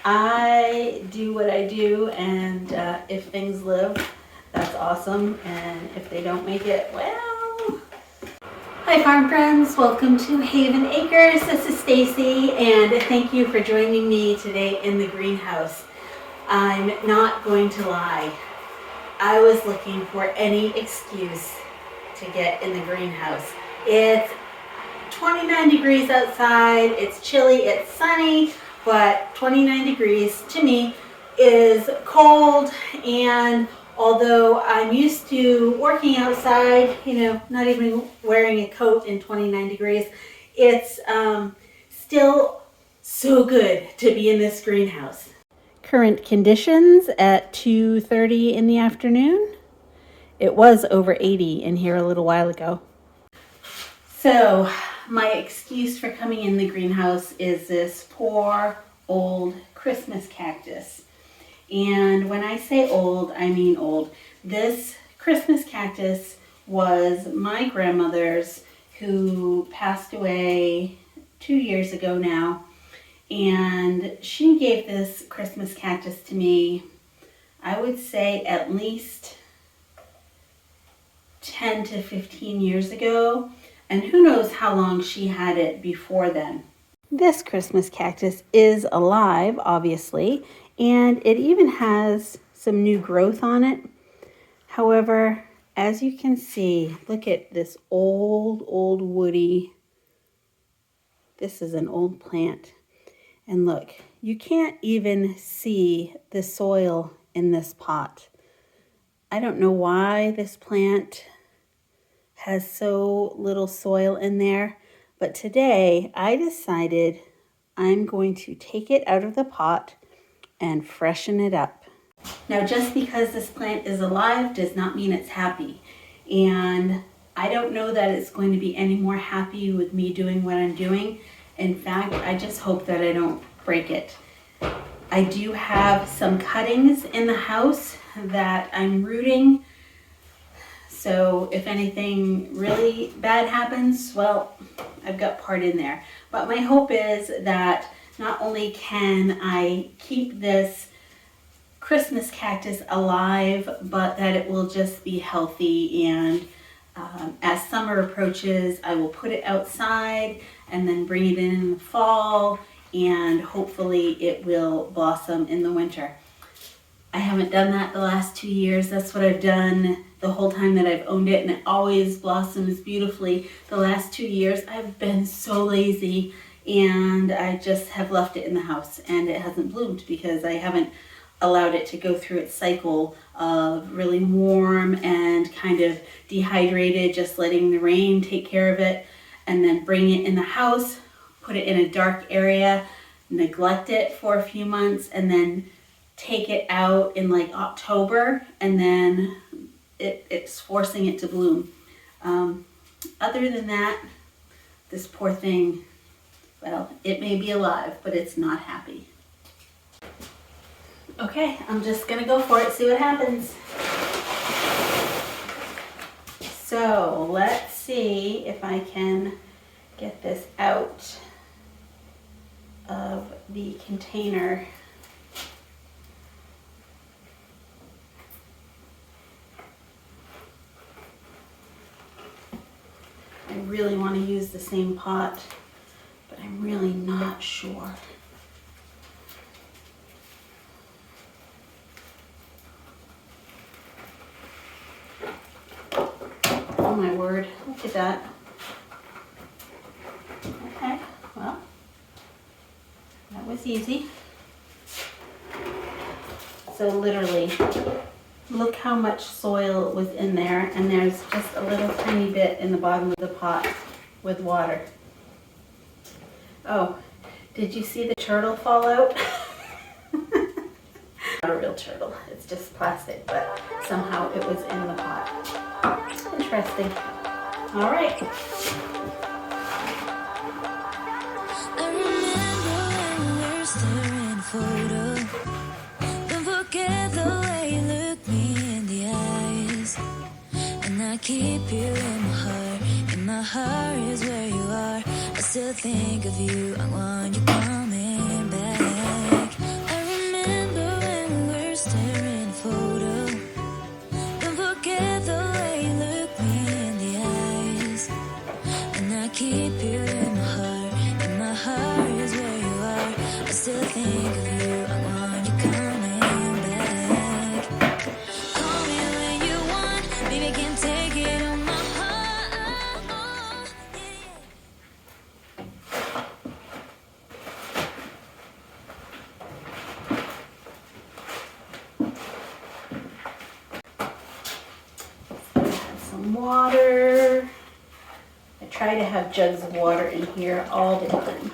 I do what I do, and if things live, that's awesome, and if they don't make it, well. Hi farm friends, welcome to Haven Acres. This is Stacy, and thank you for joining me today in the greenhouse. I'm not going to lie, I was looking for any excuse to get in the greenhouse. It's 29 degrees outside, it's chilly, it's sunny, but 29 degrees to me is cold, and although I'm used to working outside, not even wearing a coat in 29 degrees, it's still so good to be in this greenhouse. Current conditions at 2:30 in the afternoon. It was over 80 in here a little while ago. So my excuse for coming in the greenhouse is this poor old Christmas cactus. And when I say old, I mean old. This Christmas cactus was my grandmother's, who passed away 2 years ago now. And she gave this Christmas cactus to me, I would say at least 10 to 15 years ago. And who knows how long she had it before then. This Christmas cactus is alive, obviously, and it even has some new growth on it. However, as you can see, look at this old woody. This is an old plant. And look, you can't even see the soil in this pot. I don't know why this plant has so little soil in there, but today I decided I'm going to take it out of the pot and freshen it up. Now, just because this plant is alive does not mean it's happy, and I don't know that it's going to be any more happy with me doing what I'm doing. In fact, I just hope that I don't break it. I do have some cuttings in the house that I'm rooting. So if anything really bad happens, well, I've got part in there. But my hope is that not only can I keep this Christmas cactus alive, but that it will just be healthy. And as summer approaches, I will put it outside and then bring it in the fall, and hopefully it will blossom in the winter. I haven't done that the last 2 years. That's what I've done the whole time that I've owned it, and it always blossoms beautifully. The last 2 years I've been so lazy, and I just have left it in the house, and it hasn't bloomed because I haven't allowed it to go through its cycle of really warm and kind of dehydrated, just letting the rain take care of it, and then bring it in the house, put it in a dark area, neglect it for a few months, and then take it out in like October, and then it's forcing it to bloom. Other than that, this poor thing, well, it may be alive, but it's not happy. Okay, I'm just gonna go for it, see what happens. So let's see if I can get this out of the container. I really want to use the same pot, but I'm really not sure. Oh my word, look at that. Okay, well, that was easy. So literally, look how much soil was in there, and there's just a little tiny bit in the bottom of the pot with water. Oh, did you see the turtle fall out? Not a real turtle, it's just plastic, but somehow it was in the pot. Interesting. All right. I remember when we were staring photo. Don't forget the way you look me in the eyes. And I keep you in my heart. And my heart is where you are. I still think of you. I want you coming back. I still think of you. I want you coming back. Call me when you want, baby, can take it on my heart. Add some water. I try to have jugs of water in here all the time.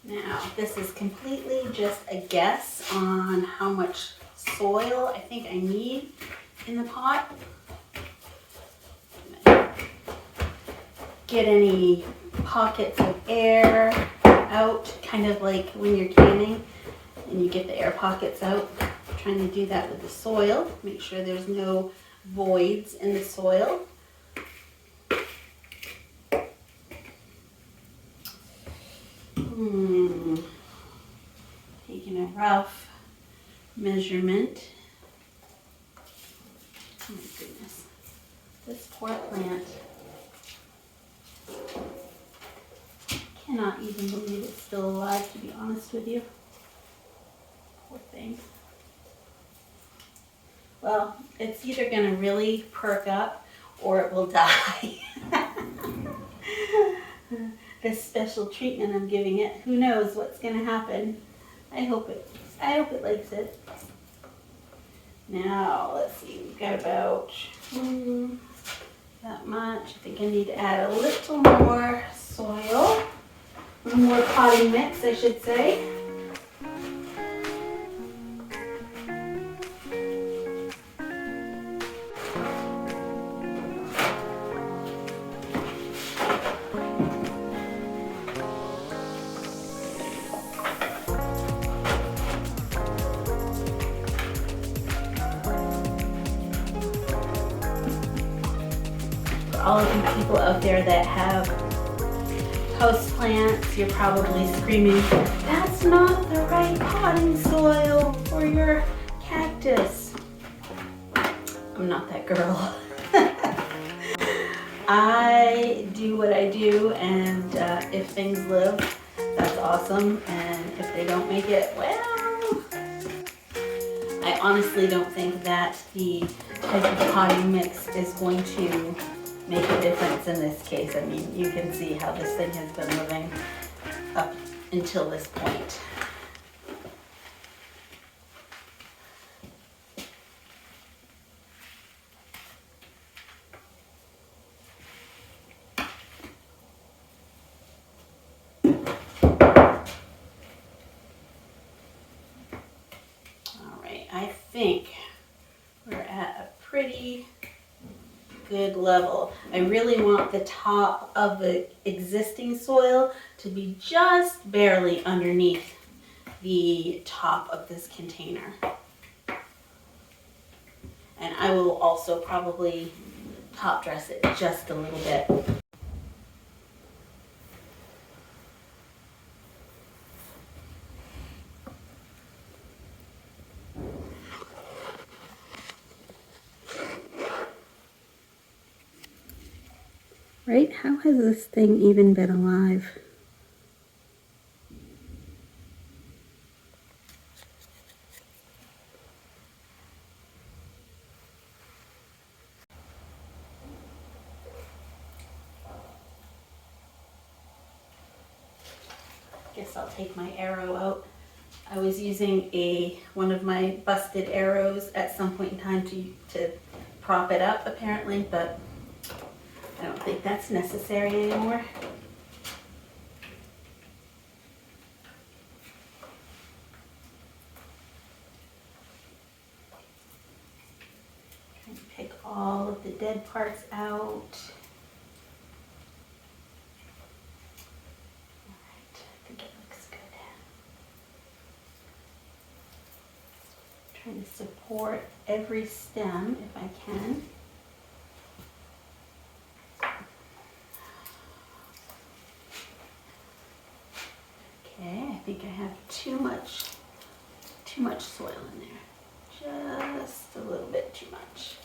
Now, this is completely just a guess on how much soil I think I need in the pot. Get any pockets of air out, kind of like when you're canning and you get the air pockets out. I'm trying to do that with the soil. Make sure there's no voids in the soil. Taking a rough measurement. Oh my goodness. This poor plant. Cannot even believe it's still alive, to be honest with you. Poor thing. Well, it's either going to really perk up or it will die. This special treatment I'm giving it, who knows what's going to happen. I hope it likes it. Now, let's see, we've got about that much. I think I need to add a little more soil, a little more potting mix, I should say. All of you people out there that have house plants, you're probably screaming, that's not the right potting soil for your cactus. I'm not that girl. I do what I do, and if things live, that's awesome, and if they don't make it, well, I honestly don't think that the type of potting mix is going to make a difference in this case. I mean, you can see how this thing has been living up until this point. All right, I think we're at a pretty good level. I really want the top of the existing soil to be just barely underneath the top of this container. And I will also probably top dress it just a little bit. Right? How has this thing even been alive? Guess I'll take my arrow out. I was using one of my busted arrows at some point in time to prop it up apparently, but I don't think that's necessary anymore. Trying to pick all of the dead parts out. Trying to support every stem if I can. Okay, I think I have too much soil in there. Just a little bit too much.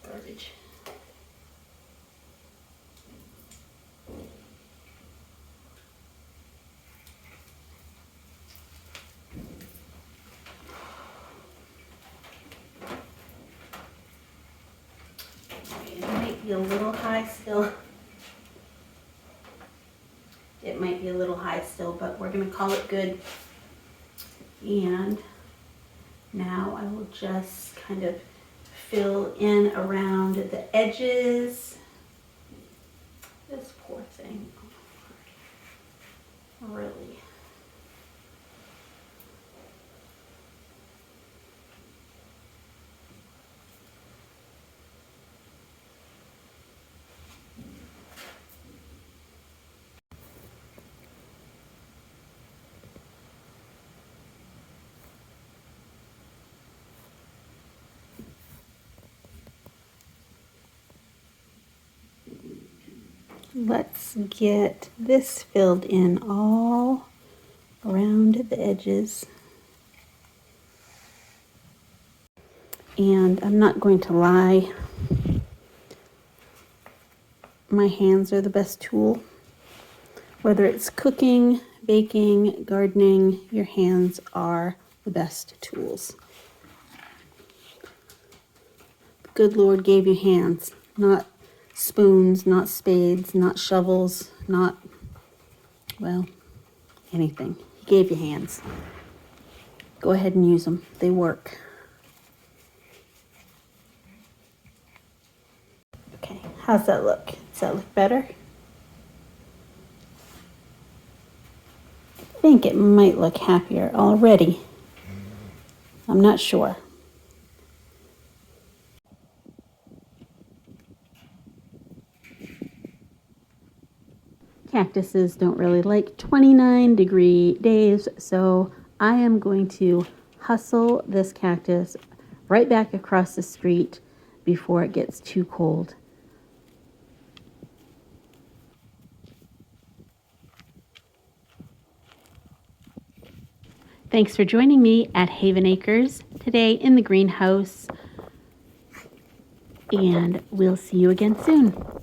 Garbage. It might be a little high still. It might be a little high still, but we're going to call it good. And now I will just kind of fill in around the edges. This poor thing. Really. Let's get this filled in all around the edges. And I'm not going to lie, my hands are the best tool. Whether it's cooking, baking, gardening, your hands are the best tools. The good Lord gave you hands, not spoons, not spades, not shovels, not, well, anything. He gave you hands. Go ahead and use them. They work. Okay, how's that look? Does that look better? I think it might look happier already. I'm not sure. Cactuses don't really like 29-degree days, so I am going to hustle this cactus right back across the street before it gets too cold. Thanks for joining me at Haven Acres today in the greenhouse, and we'll see you again soon.